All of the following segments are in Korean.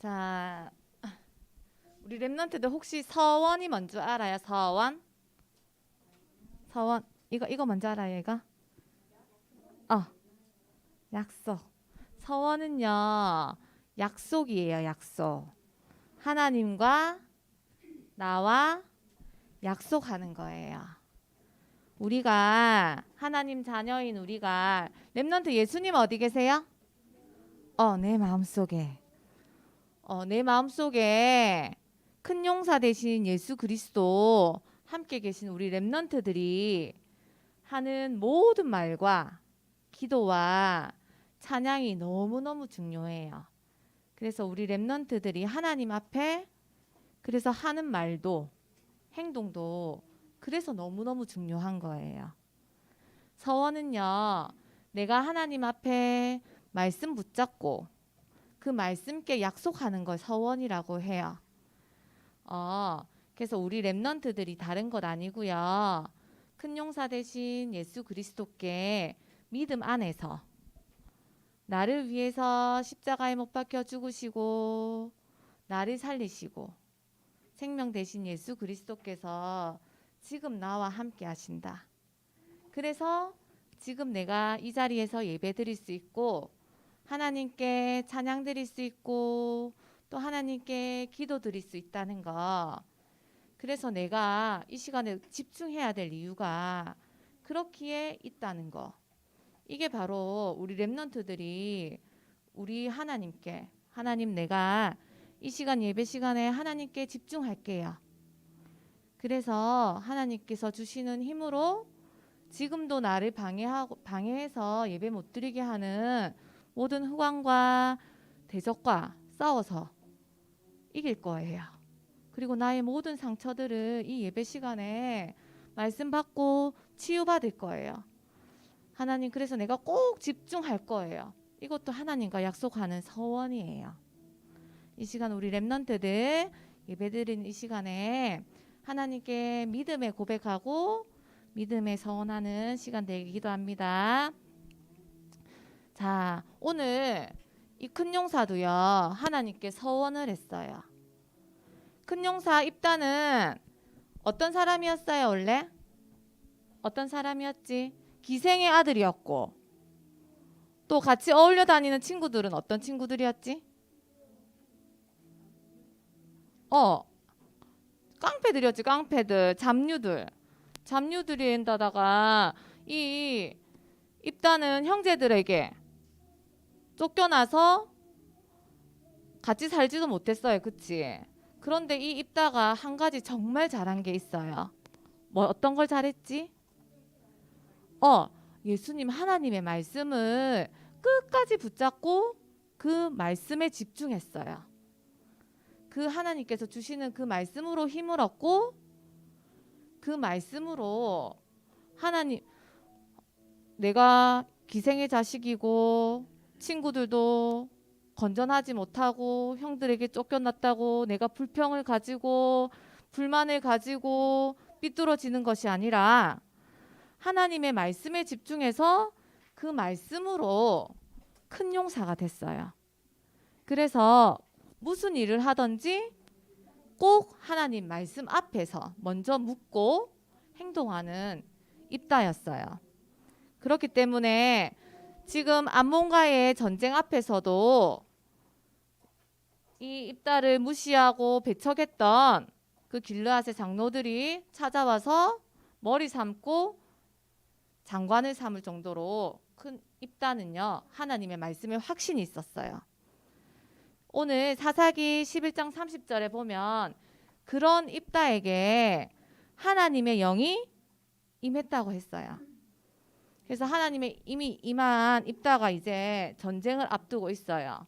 자, 우리 랩런트들 혹시 서원이 뭔지 알아요? 서원? 서원 이거 뭔지 알아요? 이거? 어, 약속. 서원은요, 약속이에요. 약속. 하나님과 나와 약속하는 거예요. 우리가 하나님 자녀인 우리가 랩런트 예수님 어디 계세요? 내 마음속에. 내 마음속에 큰 용사 되신 예수 그리스도 함께 계신 우리 랩런트들이 하는 모든 말과 기도와 찬양이 너무너무 중요해요. 그래서 우리 랩런트들이 하나님 앞에 그래서 하는 말도 행동도 그래서 너무너무 중요한 거예요. 서원은요, 내가 하나님 앞에 말씀 붙잡고 그 말씀께 약속하는 걸 서원이라고 해요. 그래서 우리 랩런트들이 다른 것 아니고요. 큰 용사 대신 예수 그리스도께 믿음 안에서 나를 위해서 십자가에 못 박혀 죽으시고 나를 살리시고 생명 대신 예수 그리스도께서 지금 나와 함께 하신다. 그래서 지금 내가 이 자리에서 예배 드릴 수 있고 하나님께 찬양 드릴 수 있고 또 하나님께 기도 드릴 수 있다는 거. 그래서 내가 이 시간에 집중해야 될 이유가 그렇기에 있다는 거. 이게 바로 우리 랩런트들이 우리 하나님께 하나님 내가 이 시간 예배 시간에 하나님께 집중할게요. 그래서 하나님께서 주시는 힘으로 지금도 나를 방해해서 예배 못 드리게 하는 모든 흑암과 대적과 싸워서 이길 거예요. 그리고 나의 모든 상처들을 이 예배 시간에 말씀 받고 치유받을 거예요. 하나님 그래서 내가 꼭 집중할 거예요. 이것도 하나님과 약속하는 서원이에요. 이 시간 우리 랩런트들 예배드리는 이 시간에 하나님께 믿음의 고백하고 믿음의 서원하는 시간 되기도 합니다. 자, 오늘 이 큰 용사도요, 하나님께 서원을 했어요. 큰 용사 입다는 어떤 사람이었어요, 원래? 어떤 사람이었지? 기생의 아들이었고, 또 같이 어울려 다니는 친구들은 어떤 친구들이었지? 깡패들이었지, 깡패들, 잡류들인데다가 이 입다는 형제들에게 쫓겨나서 같이 살지도 못했어요. 그치? 그런데 이 입다가 한 가지 정말 잘한 게 있어요. 뭐 어떤 걸 잘했지? 예수님 하나님의 말씀을 끝까지 붙잡고 그 말씀에 집중했어요. 그 하나님께서 주시는 그 말씀으로 힘을 얻고 그 말씀으로 하나님 내가 기생의 자식이고 친구들도 건전하지 못하고 형들에게 쫓겨났다고 내가 불평을 가지고 불만을 가지고 삐뚤어지는 것이 아니라 하나님의 말씀에 집중해서 그 말씀으로 큰 용사가 됐어요. 그래서 무슨 일을 하든지 꼭 하나님 말씀 앞에서 먼저 묻고 행동하는 입다였어요. 그렇기 때문에 지금 암몬과의 전쟁 앞에서도 이 입다를 무시하고 배척했던 그 길르앗의 장로들이 찾아와서 머리 삼고 장관을 삼을 정도로 큰 입다는요, 하나님의 말씀에 확신이 있었어요. 오늘 사사기 11장 30절에 보면 그런 입다에게 하나님의 영이 임했다고 했어요. 그래서 하나님의 이미 임한 입다가 이제 전쟁을 앞두고 있어요.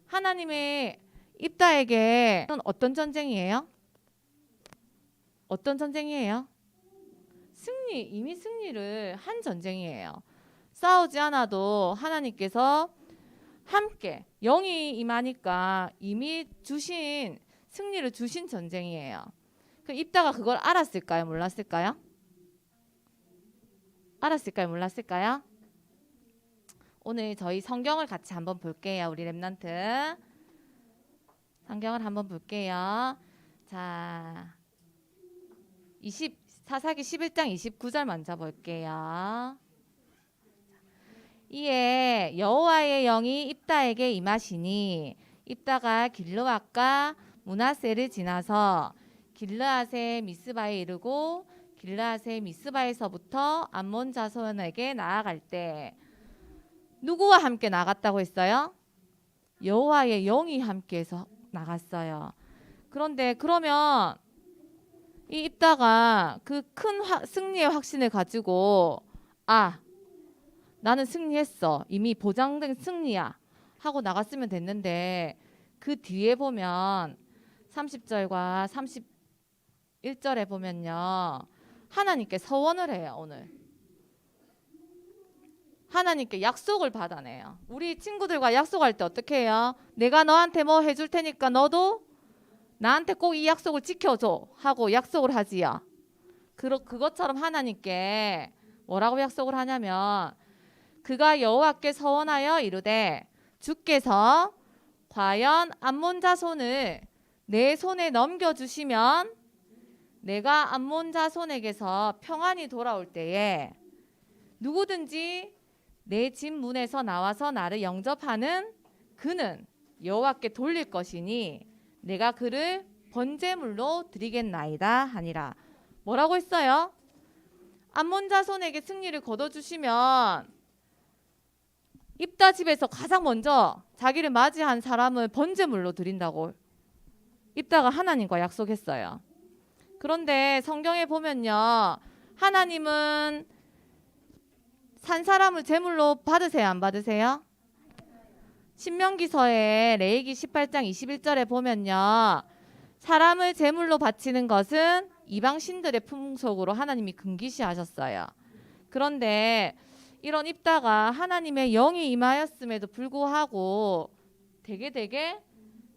하나님의 입다에게 어떤 전쟁이에요? 어떤 전쟁이에요? 이미 승리를 한 전쟁이에요. 싸우지 않아도 하나님께서 함께 영이 임하니까 이미 주신 승리를 주신 전쟁이에요. 그 입다가 그걸 알았을까요? 몰랐을까요? 알았을까요? 몰랐을까요? 오늘 저희 성경을 같이 한번 볼게요. 우리 랩런트. 성경을 한번 볼게요. 자, 사사기 11장 29절 먼저 볼게요. 이에 여호와의 영이 입다에게 임하시니 입다가 길르앗과 므낫세를 지나서 길르앗의 미스바에 이르고 길르앗의 미스바에서부터 암몬 자손에게 나아갈 때 누구와 함께 나갔다고 했어요? 여호와의 영이 함께해서 나갔어요. 그런데 그러면 이 입다가 그 큰 승리의 확신을 가지고 나는 승리했어. 이미 보장된 승리야. 하고 나갔으면 됐는데 그 뒤에 보면 30절과 31절에 보면요. 하나님께 서원을 해요. 오늘. 하나님께 약속을 받아내요. 우리 친구들과 약속할 때 어떻게 해요? 내가 너한테 뭐 해줄 테니까 너도 나한테 꼭 이 약속을 지켜줘 하고 약속을 하지요. 그것처럼 하나님께 뭐라고 약속을 하냐면 그가 여호와께 서원하여 이르되 주께서 과연 암몬 자손을 내 손에 넘겨주시면 내가 암몬 자손에게서 평안히 돌아올 때에 누구든지 내 집 문에서 나와서 나를 영접하는 그는 여호와께 돌릴 것이니 내가 그를 번제물로 드리겠나이다 하니라. 뭐라고 했어요? 암몬 자손에게 승리를 거둬주시면 입다 집에서 가장 먼저 자기를 맞이한 사람을 번제물로 드린다고 입다가 하나님과 약속했어요. 그런데 성경에 보면요. 하나님은 산 사람을 제물로 받으세요? 안 받으세요? 신명기서에 레위기 18장 21절에 보면요. 사람을 제물로 바치는 것은 이방 신들의 풍속으로 하나님이 금기시하셨어요. 그런데 이런 입다가 하나님의 영이 임하였음에도 불구하고 되게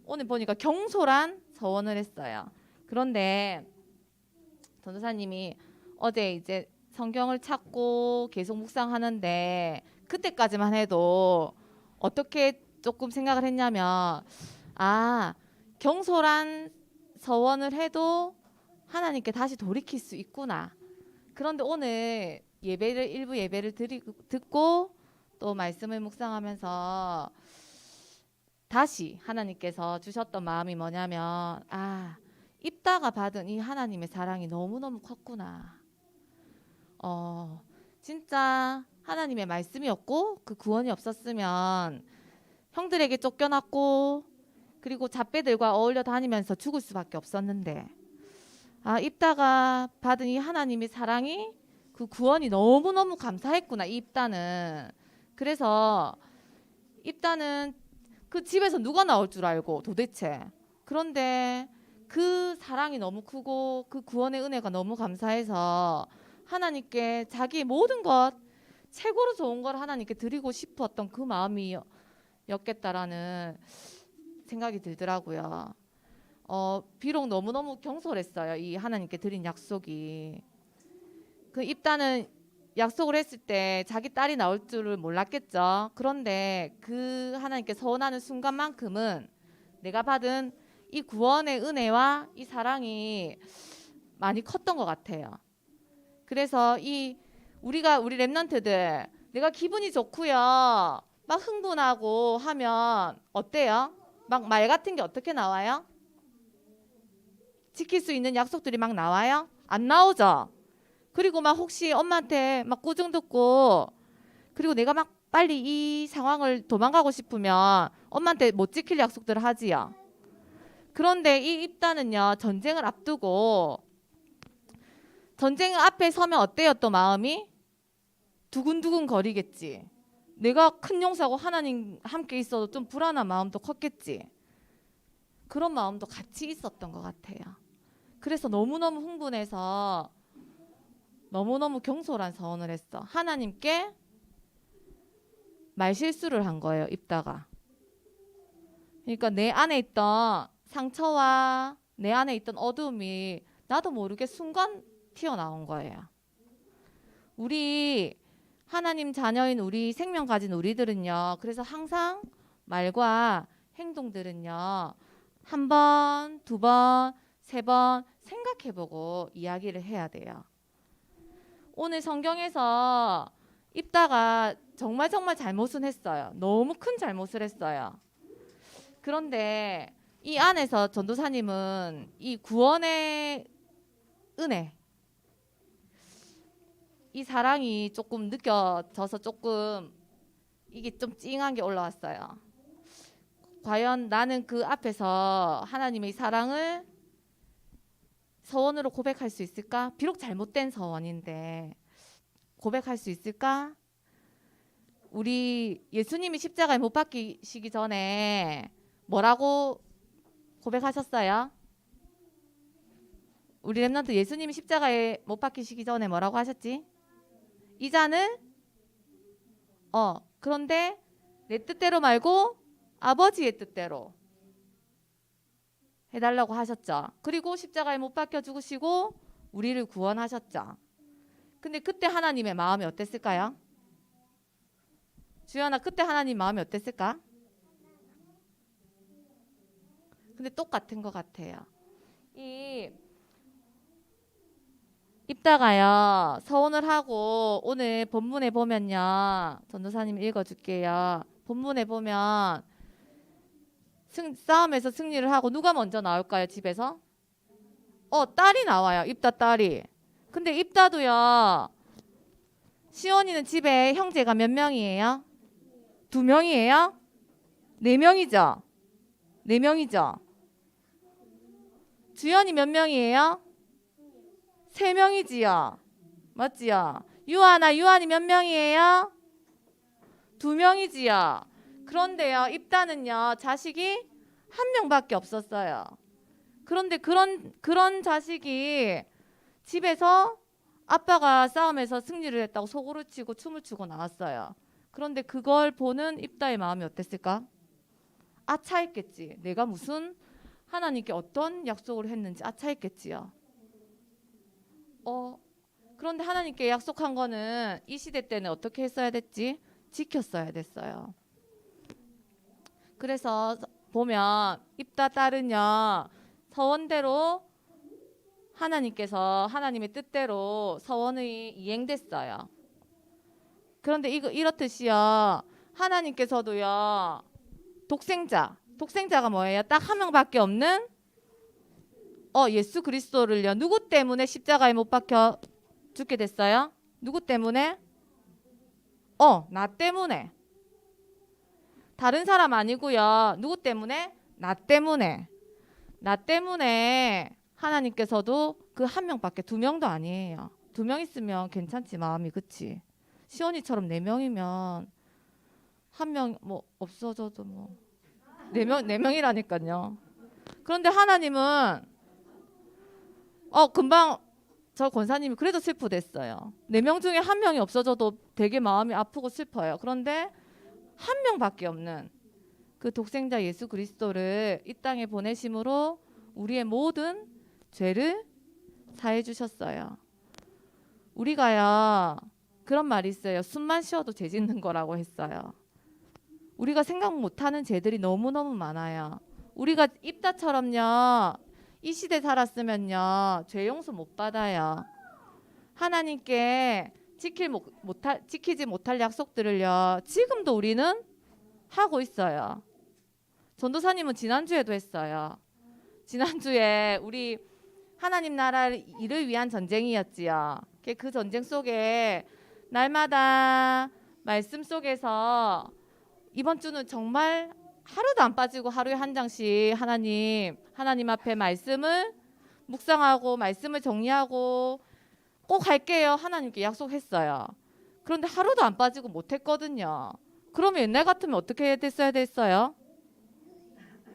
오늘 보니까 경솔한 서원을 했어요. 그런데 전도사님이 어제 이제 성경을 찾고 계속 묵상하는데 그때까지만 해도 어떻게 조금 생각을 했냐면 경솔한 서원을 해도 하나님께 다시 돌이킬 수 있구나. 그런데 오늘 일부 예배를 듣고 또 말씀을 묵상하면서 다시 하나님께서 주셨던 마음이 뭐냐면 입다가 받은 이 하나님의 사랑이 너무너무 컸구나. 진짜 하나님의 말씀이 없고 그 구원이 없었으면 형들에게 쫓겨났고 그리고 잡배들과 어울려 다니면서 죽을 수밖에 없었는데 입다가 받은 이 하나님의 사랑이 그 구원이 너무너무 감사했구나. 이 입다는. 그래서 입다는 그 집에서 누가 나올 줄 알고 도대체. 그런데 그 사랑이 너무 크고 그 구원의 은혜가 너무 감사해서 하나님께 자기 모든 것 최고로 좋은 걸 하나님께 드리고 싶었던 그 마음이었겠다라는 생각이 들더라고요. 비록 너무너무 경솔했어요. 이 하나님께 드린 약속이. 그 입다는 약속을 했을 때 자기 딸이 나올 줄을 몰랐겠죠. 그런데 그 하나님께 서원하는 순간만큼은 내가 받은 이 구원의 은혜와 이 사랑이 많이 컸던 것 같아요. 그래서 우리 랩런트들 내가 기분이 좋고요. 막 흥분하고 하면 어때요? 막 말 같은 게 어떻게 나와요? 지킬 수 있는 약속들이 막 나와요? 안 나오죠? 그리고 막 혹시 엄마한테 막 꾸중 듣고 그리고 내가 막 빨리 이 상황을 도망가고 싶으면 엄마한테 못 지킬 약속들을 하지요. 그런데 이 입다는요. 전쟁을 앞두고 전쟁 앞에 서면 어때요? 또 마음이 두근두근 거리겠지. 내가 큰 용사고 하나님 함께 있어도 좀 불안한 마음도 컸겠지. 그런 마음도 같이 있었던 것 같아요. 그래서 너무너무 흥분해서 너무너무 경솔한 서원을 했어. 하나님께 말실수를 한 거예요. 입다가. 그러니까 내 안에 있던 상처와 내 안에 있던 어두움이 나도 모르게 순간 튀어나온 거예요. 우리 하나님 자녀인 우리 생명 가진 우리들은요. 그래서 항상 말과 행동들은요. 한 번, 두 번, 세 번 생각해보고 이야기를 해야 돼요. 오늘 성경에서 입다가 정말 잘못은 했어요. 너무 큰 잘못을 했어요. 그런데 이 안에서 전도사님은 이 구원의 은혜, 이 사랑이 조금 느껴져서 조금 이게 좀 찡한 게 올라왔어요. 과연 나는 그 앞에서 하나님의 사랑을 서원으로 고백할 수 있을까? 비록 잘못된 서원인데 고백할 수 있을까? 우리 예수님이 십자가에 못 박히시기 전에 뭐라고 고백하셨어요? 우리 렘넌트 예수님이 십자가에 못 박히시기 전에 뭐라고 하셨지? 이 잔을 그런데 내 뜻대로 말고 아버지의 뜻대로 해달라고 하셨죠. 그리고 십자가에 못 박혀 죽으시고 우리를 구원하셨죠. 근데 그때 하나님의 마음이 어땠을까요? 주연아, 그때 하나님 마음이 어땠을까? 근데 똑같은 것 같아요. 입다가요 서원을 하고 오늘 본문에 보면요, 전도사님 읽어줄게요. 본문에 보면 싸움에서 승리를 하고 누가 먼저 나올까요? 집에서? 딸이 나와요. 입다 딸이. 근데 입다도요, 시온이는 집에 형제가 몇 명이에요? 2명이에요? 4명이죠? 4명이죠? 주연이 몇 명이에요? 3명이지요? 맞지요? 유한이 몇 명이에요? 2명이지요? 그런데요, 입다는요, 자식이 1명밖에 없었어요. 그런데 그런 자식이 집에서 아빠가 싸움에서 승리를 했다고 소고를 치고 춤을 추고 나왔어요. 그런데 그걸 보는 입다의 마음이 어땠을까? 아차했겠지. 내가 무슨 하나님께 어떤 약속을 했는지 아차했겠지요. 그런데 하나님께 약속한 거는 이 시대 때는 어떻게 했어야 됐지? 지켰어야 됐어요. 그래서 보면 입다 딸은요, 서원대로 하나님께서 하나님의 뜻대로 서원이 이행됐어요. 그런데 이렇듯이요, 하나님께서도요, 독생자가 뭐예요? 딱 1명밖에 없는 예수 그리스도를요, 누구 때문에 십자가에 못 박혀 죽게 됐어요? 누구 때문에? 나 때문에. 다른 사람 아니고요. 누구 때문에? 나 때문에. 나 때문에 하나님께서도 그 1명밖에 2명도 아니에요. 2명 있으면 괜찮지, 마음이. 그치? 시온이처럼 4명이면 1명 뭐 없어져도 뭐 4명이라니까요. 그런데 하나님은 금방 저 권사님이 그래도 슬프댔어요. 4명 중에 1명이 없어져도 되게 마음이 아프고 슬퍼요. 그런데 1명밖에 없는 그 독생자 예수 그리스도를 이 땅에 보내심으로 우리의 모든 죄를 사해 주셨어요. 우리가요, 그런 말이 있어요. 숨만 쉬어도 죄 짓는 거라고 했어요. 우리가 생각 못하는 죄들이 너무너무 많아요. 우리가 입다처럼요, 이 시대 살았으면요, 죄 용서 못 받아요. 하나님께 지키지 못할 약속들을요, 지금도 우리는 하고 있어요. 전도사님은 지난주에도 했어요. 지난주에 우리 하나님 나라 일을 위한 전쟁이었지요. 그 전쟁 속에 날마다 말씀 속에서 이번 주는 정말 하루도 안 빠지고 하루에 한 장씩 하나님 앞에 말씀을 묵상하고 말씀을 정리하고 꼭 할게요. 하나님께 약속했어요. 그런데 하루도 안 빠지고 못했거든요. 그러면 옛날 같으면 어떻게 됐어요?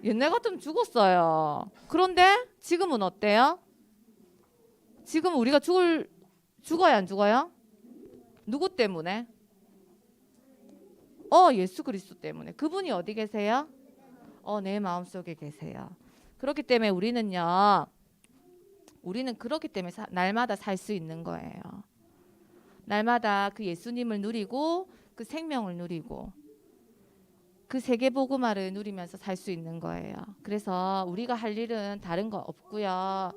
옛날 같으면 죽었어요. 그런데 지금은 어때요? 지금 우리가 죽어야 안 죽어요? 누구 때문에? 예수 그리스도 때문에. 그분이 어디 계세요? 내 마음속에 계세요. 그렇기 때문에 우리는 그렇기 때문에 날마다 살 수 있는 거예요. 날마다 그 예수님을 누리고 그 생명을 누리고 그 세계 복음화를 누리면서 살 수 있는 거예요. 그래서 우리가 할 일은 다른 거 없고요.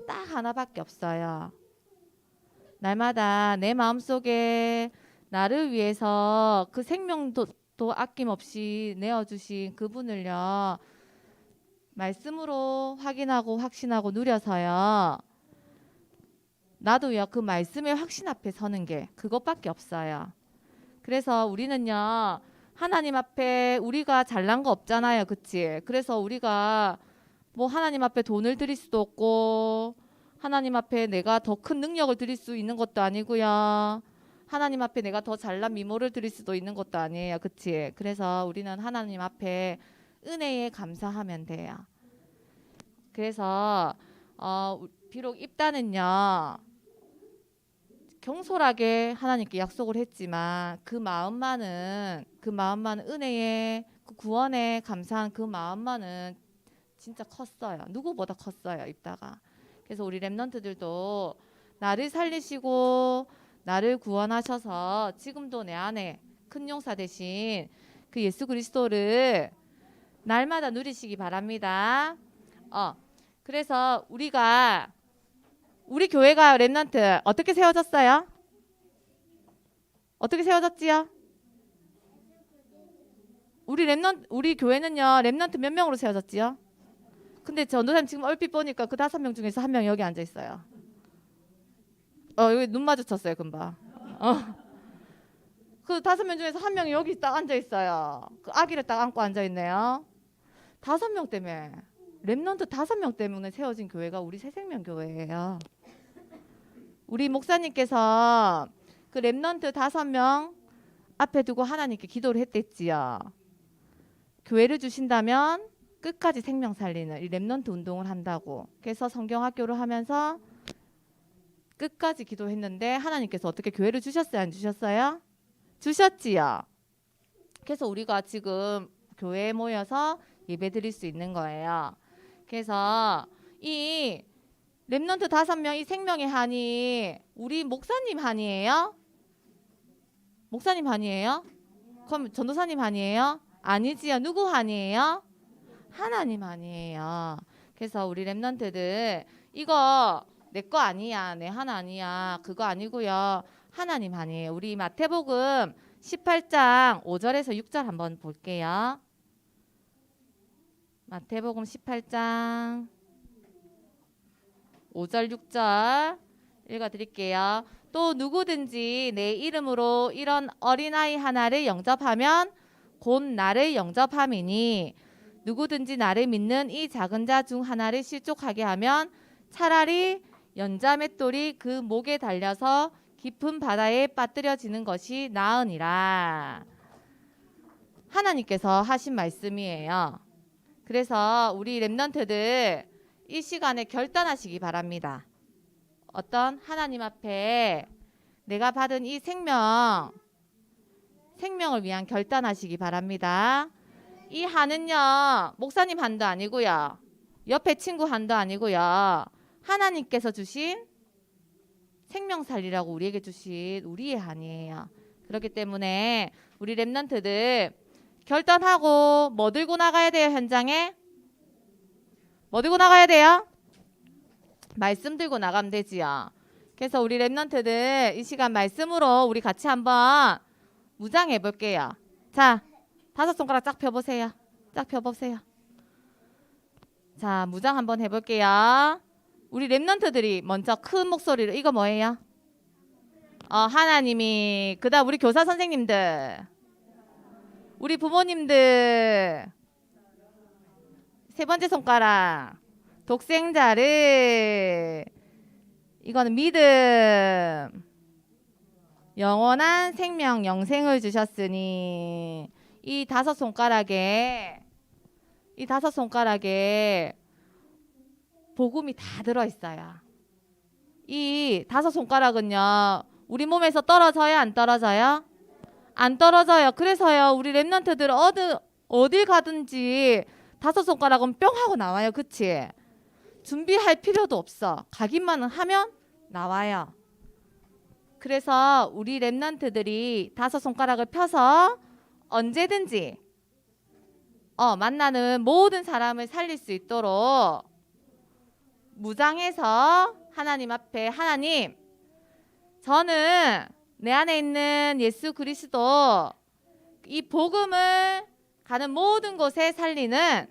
딱 하나밖에 없어요. 날마다 내 마음속에 나를 위해서 그 생명도 또 아낌없이 내어주신 그분을요. 말씀으로 확인하고 확신하고 누려서요. 나도요. 그 말씀의 확신 앞에 서는 게 그것밖에 없어요. 그래서 우리는요. 하나님 앞에 우리가 잘난 거 없잖아요. 그치? 그래서 우리가 뭐 하나님 앞에 돈을 드릴 수도 없고 하나님 앞에 내가 더 큰 능력을 드릴 수 있는 것도 아니고요. 하나님 앞에 내가 더 잘난 미모를 드릴 수도 있는 것도 아니에요. 그치? 그래서 우리는 하나님 앞에 은혜에 감사하면 돼요. 그래서 비록 입단은요. 경솔하게 하나님께 약속을 했지만 그 마음만은 은혜에 그 구원에 감사한 그 마음만은 진짜 컸어요. 누구보다 컸어요. 입다가. 그래서 우리 렘넌트들도 나를 살리시고 나를 구원하셔서 지금도 내 안에 큰 용사 되신 그 예수 그리스도를 날마다 누리시기 바랍니다. 그래서 우리 교회가 렘넌트 어떻게 세워졌어요? 어떻게 세워졌지요? 우리 교회는요 렘넌트 몇 명으로 세워졌지요? 근데 전도사님 지금 얼핏 보니까 그 5명 중에서 1명 여기 앉아 있어요. 여기 눈 마주쳤어요 금방. 그 5명 중에서 1명이 여기 딱 앉아 있어요. 그 아기를 딱 안고 앉아 있네요. 5명 때문에 렘넌트 5명 때문에 세워진 교회가 우리 새생명 교회예요. 우리 목사님께서 그 렘넌트 5명 앞에 두고 하나님께 기도를 했댔지요. 교회를 주신다면 끝까지 생명 살리는 이 렘넌트 운동을 한다고. 그래서 성경학교를 하면서 끝까지 기도했는데 하나님께서 어떻게 교회를 주셨어요? 안 주셨어요? 주셨지요. 그래서 우리가 지금 교회에 모여서 예배 드릴 수 있는 거예요. 그래서 이 렘넌트 5명 이 생명의 한이 우리 목사님 한이에요? 목사님 한이에요? 그럼 전도사님 한이에요? 아니지요. 누구 한이에요? 하나님 한이에요. 그래서 우리 렘넌트들 이거 내 거 아니야. 내 한 아니야. 그거 아니고요. 하나님 한이에요. 우리 마태복음 18장 5절에서 6절 한번 볼게요. 마태복음 18장 5절 6절 읽어드릴게요. 또 누구든지 내 이름으로 이런 어린아이 하나를 영접하면 곧 나를 영접함이니 누구든지 나를 믿는 이 작은 자 중 하나를 실족하게 하면 차라리 연자맷돌이 그 목에 달려서 깊은 바다에 빠뜨려지는 것이 나으니라. 하나님께서 하신 말씀이에요. 그래서 우리 렘넌트들 이 시간에 결단하시기 바랍니다. 어떤 하나님 앞에 내가 받은 이 생명을 위한 결단하시기 바랍니다. 이 한은요 목사님 한도 아니고요 옆에 친구 한도 아니고요 하나님께서 주신 생명 살리라고 우리에게 주신 우리의 한이에요. 그렇기 때문에 우리 렘넌트들 결단하고 뭐 들고 나가야 돼요? 현장에 뭐 들고 나가야 돼요? 말씀 들고 나가면 되지요. 그래서 우리 렘넌트들 이 시간 말씀으로 우리 같이 한번 무장해 볼게요. 자, 5손가락 쫙 펴보세요. 쫙 펴보세요. 자, 무장 한번 해볼게요. 우리 렘넌트들이 먼저 큰 목소리로 이거 뭐예요? 하나님이 그다음 우리 교사 선생님들 우리 부모님들 세 번째 손가락 독생자를 이거는 믿음 영원한 생명 영생을 주셨으니 이 5손가락에 복음이 다 들어있어요. 이 5손가락은요 우리 몸에서 떨어져요? 안 떨어져요? 안 떨어져요. 그래서요 우리 렘넌트들 어딜 가든지 5손가락은 뿅 하고 나와요. 그치? 준비할 필요도 없어. 가기만 하면 나와요. 그래서 우리 렘넌트들이 5손가락을 펴서 언제든지 만나는 모든 사람을 살릴 수 있도록 무장해서 하나님 앞에 하나님, 저는 내 안에 있는 예수 그리스도 이 복음을 가는 모든 곳에 살리는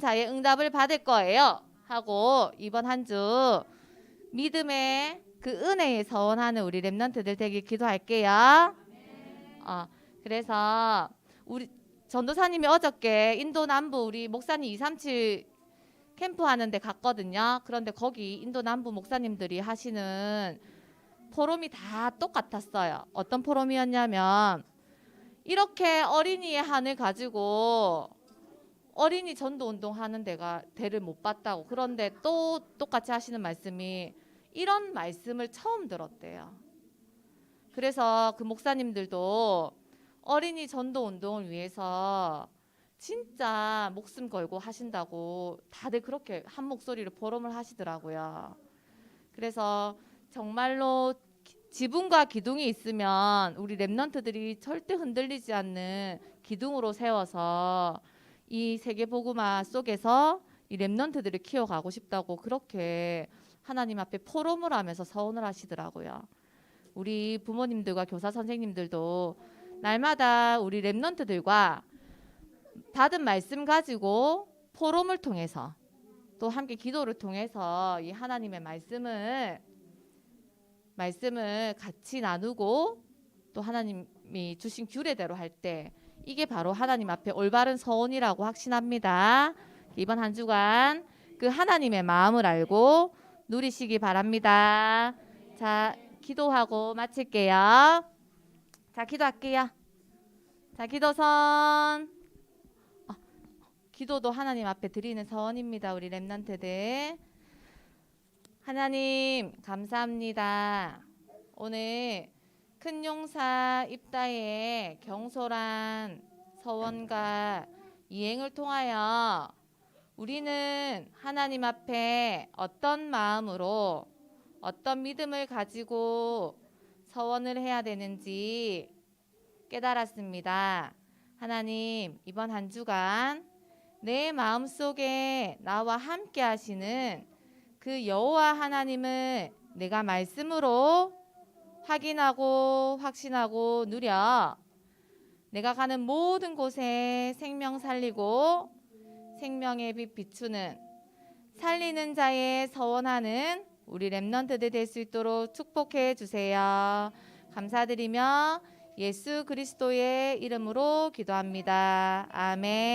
자의 응답을 받을 거예요 하고 이번 한 주 믿음의 그 은혜에 서원하는 우리 렘넌트들 되길 기도할게요. 그래서 우리 전도사님이 어저께 인도 남부 우리 목사님 237 캠프 하는데 갔거든요. 그런데 거기 인도 남부 목사님들이 하시는 포럼이 다 똑같았어요. 어떤 포럼이었냐면 이렇게 어린이의 한을 가지고 어린이 전도 운동하는 데를 못 봤다고. 그런데 또 똑같이 하시는 말씀이 이런 말씀을 처음 들었대요. 그래서 그 목사님들도 어린이 전도 운동을 위해서 진짜 목숨 걸고 하신다고 다들 그렇게 한 목소리로 포럼을 하시더라고요. 그래서 정말로 지붕과 기둥이 있으면 우리 렘넌트들이 절대 흔들리지 않는 기둥으로 세워서 이 세계복음화 속에서 이 렘넌트들을 키워가고 싶다고 그렇게 하나님 앞에 포럼을 하면서 서원을 하시더라고요. 우리 부모님들과 교사 선생님들도 날마다 우리 렘넌트들과 받은 말씀 가지고 포럼을 통해서 또 함께 기도를 통해서 이 하나님의 말씀을 같이 나누고 또 하나님이 주신 규례대로 할 때 이게 바로 하나님 앞에 올바른 서원이라고 확신합니다. 이번 한 주간 그 하나님의 마음을 알고 누리시기 바랍니다. 자, 기도하고 마칠게요. 자, 기도할게요. 자, 기도선. 기도도 하나님 앞에 드리는 서원입니다. 우리 렘넌트들. 하나님 감사합니다. 오늘 큰 용사 입다의 경솔한 서원과 이행을 통하여 우리는 하나님 앞에 어떤 마음으로 어떤 믿음을 가지고 서원을 해야 되는지 깨달았습니다. 하나님, 이번 한 주간 내 마음속에 나와 함께 하시는 그 여호와 하나님을 내가 말씀으로 확인하고 확신하고 누려 내가 가는 모든 곳에 생명 살리고 생명의 빛 비추는 살리는 자의 서원하는 우리 렘넌트들 될 수 있도록 축복해 주세요. 감사드리며 예수 그리스도의 이름으로 기도합니다. 아멘.